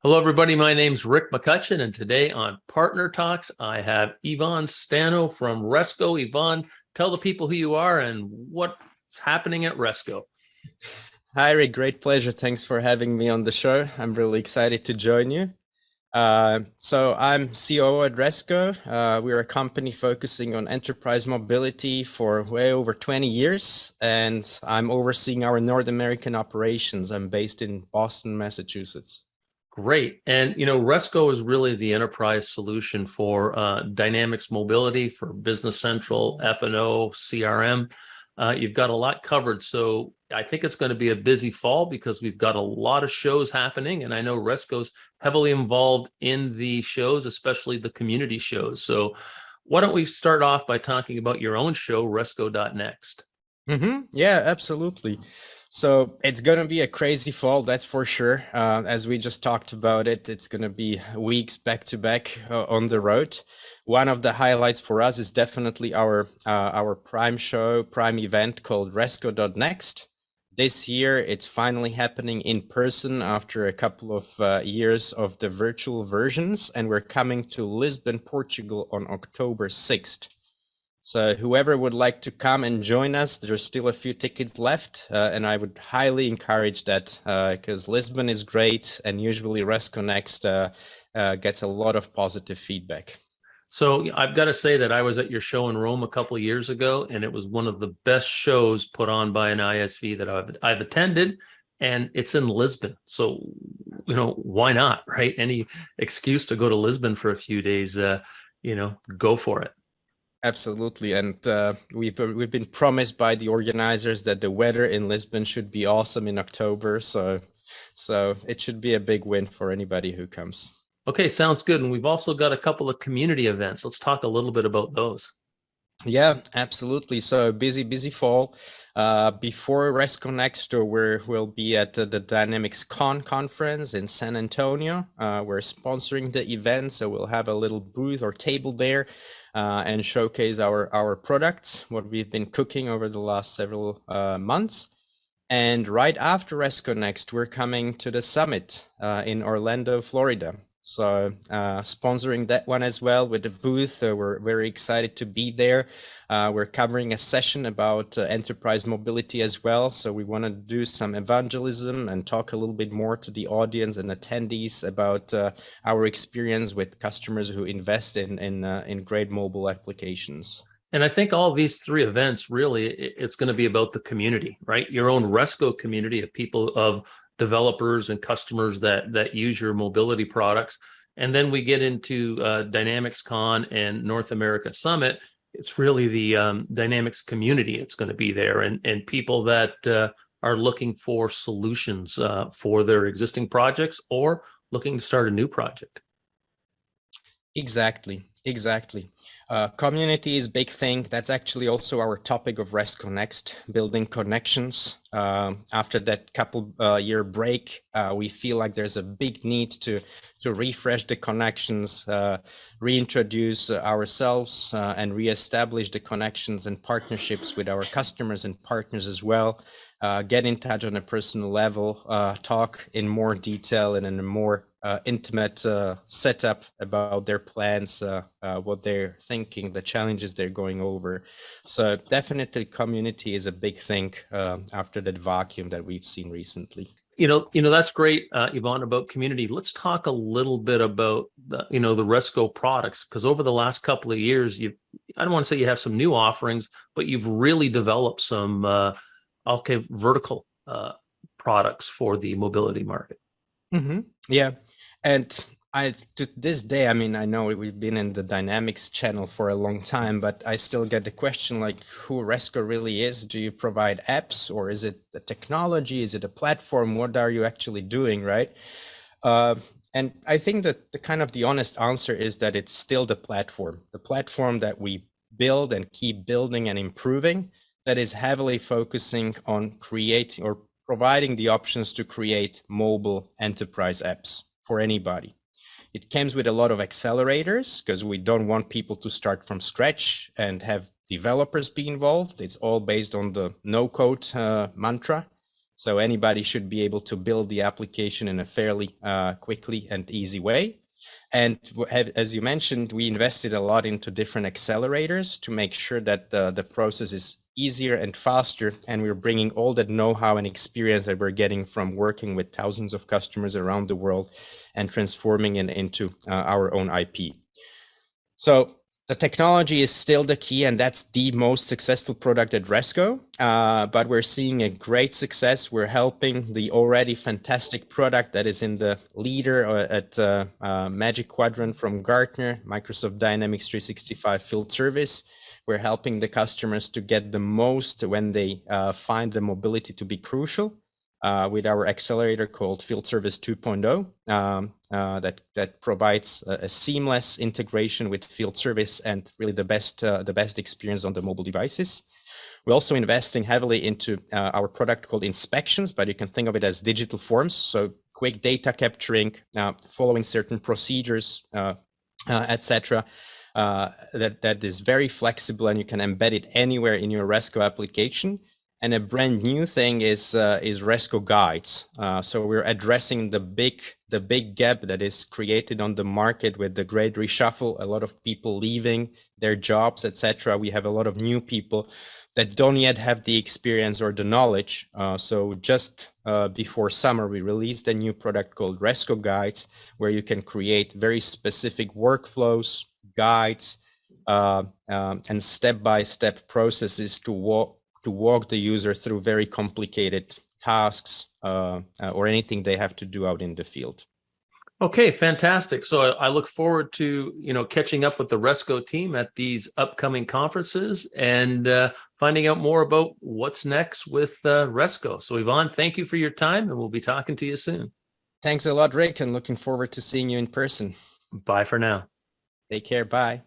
Hello, everybody. My name's Rick McCutcheon, and today on Partner Talks, I have Ivan Stano from Resco. Ivan, tell the people who you are and what's happening at Resco. Hi, Rick. Great pleasure. Thanks for having me on the show. I'm really excited to join you. So I'm COO at Resco. We're a company focusing on enterprise mobility for way over 20 years, and I'm overseeing our North American operations. I'm based in Boston, Massachusetts. Great. And, Resco is really the enterprise solution for Dynamics Mobility for Business Central, F&O, CRM. You've got a lot covered. So I think it's going to be a busy fall because we've got a lot of shows happening. And I know Resco's heavily involved in the shows, especially the community shows. So why don't we start off by talking about your own show, Resco.next? Yeah, absolutely. So it's going to be a crazy fall, that's for sure. As we just talked about it, it's going to be weeks back to back on the road. One of the highlights for us is definitely our prime show, prime event called Resco.next. This year, it's finally happening in person after a couple of years of the virtual versions, and we're coming to Lisbon, Portugal on October 6th. So whoever would like to come and join us, there's still a few tickets left, and I would highly encourage that because Lisbon is great, and usually Resco.next gets a lot of positive feedback. So I've got to say that I was at your show in Rome a couple of years ago, and it was one of the best shows put on by an ISV that I've attended, and it's in Lisbon. So, why not, right? Any excuse to go to Lisbon for a few days, go for it. Absolutely, and we've been promised by the organizers that the weather in Lisbon should be awesome in October, so it should be a big win for anybody who comes. Okay, sounds good. And we've also got a couple of community events. Let's talk a little bit about those. Yeah, absolutely. So busy fall. Before Resco.next, we'll be at the Dynamics Con conference in San Antonio. We're sponsoring the event, so we'll have a little booth or table there and showcase our products, what we've been cooking over the last several months. And right after Resco.next, we're coming to the summit in Orlando, Florida. So sponsoring that one as well with the booth. We're very excited to be there. We're covering a session about enterprise mobility as well. So we want to do some evangelism and talk a little bit more to the audience and attendees about our experience with customers who invest in great mobile applications. And I think all these three events, really, it's going to be about the community, right? Your own Resco community of people, of developers and customers that use your mobility products. And then we get into Dynamics Con and North America Summit. It's really the Dynamics community. It's going to be there, and people that are looking for solutions for their existing projects or looking to start a new project. Exactly. Community is a big thing. That's actually also our topic of Resco.next, building connections. After that couple year break, we feel like there's a big need to refresh the connections, reintroduce ourselves and reestablish the connections and partnerships with our customers and partners as well. Get in touch on a personal level, talk in more detail and in a more intimate setup about their plans, what they're thinking, the challenges they're going over. So definitely community is a big thing after that vacuum that we've seen recently. That's great, Yvonne, about community. Let's talk a little bit about the Resco products, because over the last couple of years, I don't want to say you have some new offerings, but you've really developed some vertical products for the mobility market. Yeah, and to this day, I mean, I know we've been in the Dynamics channel for a long time, but I still get the question like who Resco really is. Do you provide apps, or is it the technology? Is it a platform? What are you actually doing, right? And I think that the honest answer is that it's still the platform that we build and keep building and improving, that is heavily focusing on creating or providing the options to create mobile enterprise apps for anybody. It comes with a lot of accelerators because we don't want people to start from scratch and have developers be involved. It's all based on the no code mantra. So anybody should be able to build the application in a fairly quickly and easy way. And as you mentioned, we invested a lot into different accelerators to make sure that the process is easier and faster. And we're bringing all that know-how and experience that we're getting from working with thousands of customers around the world and transforming it into our own IP. So the technology is still the key, and that's the most successful product at Resco. But we're seeing a great success. We're helping the already fantastic product that is in the leader at Magic Quadrant from Gartner, Microsoft Dynamics 365 Field Service. We're helping the customers to get the most when they find the mobility to be crucial. With our accelerator called Field Service 2.0 that provides a seamless integration with field service and really the best experience on the mobile devices. We're also investing heavily into our product called Inspections, but you can think of it as digital forms. So quick data capturing, following certain procedures, etc. That is very flexible, and you can embed it anywhere in your Resco application. And a brand new thing is Resco Guides. So we're addressing the big gap that is created on the market with the great reshuffle, a lot of people leaving their jobs, etc. We have a lot of new people that don't yet have the experience or the knowledge. So just before summer, we released a new product called Resco Guides, where you can create very specific workflows, guides, and step-by-step processes to walk the user through very complicated tasks or anything they have to do out in the field. Okay, fantastic. So I look forward to catching up with the Resco team at these upcoming conferences and finding out more about what's next with Resco. So Ivan, thank you for your time, and we'll be talking to you soon. Thanks a lot, Rick, and looking forward to seeing you in person. Bye for now. Take care. Bye.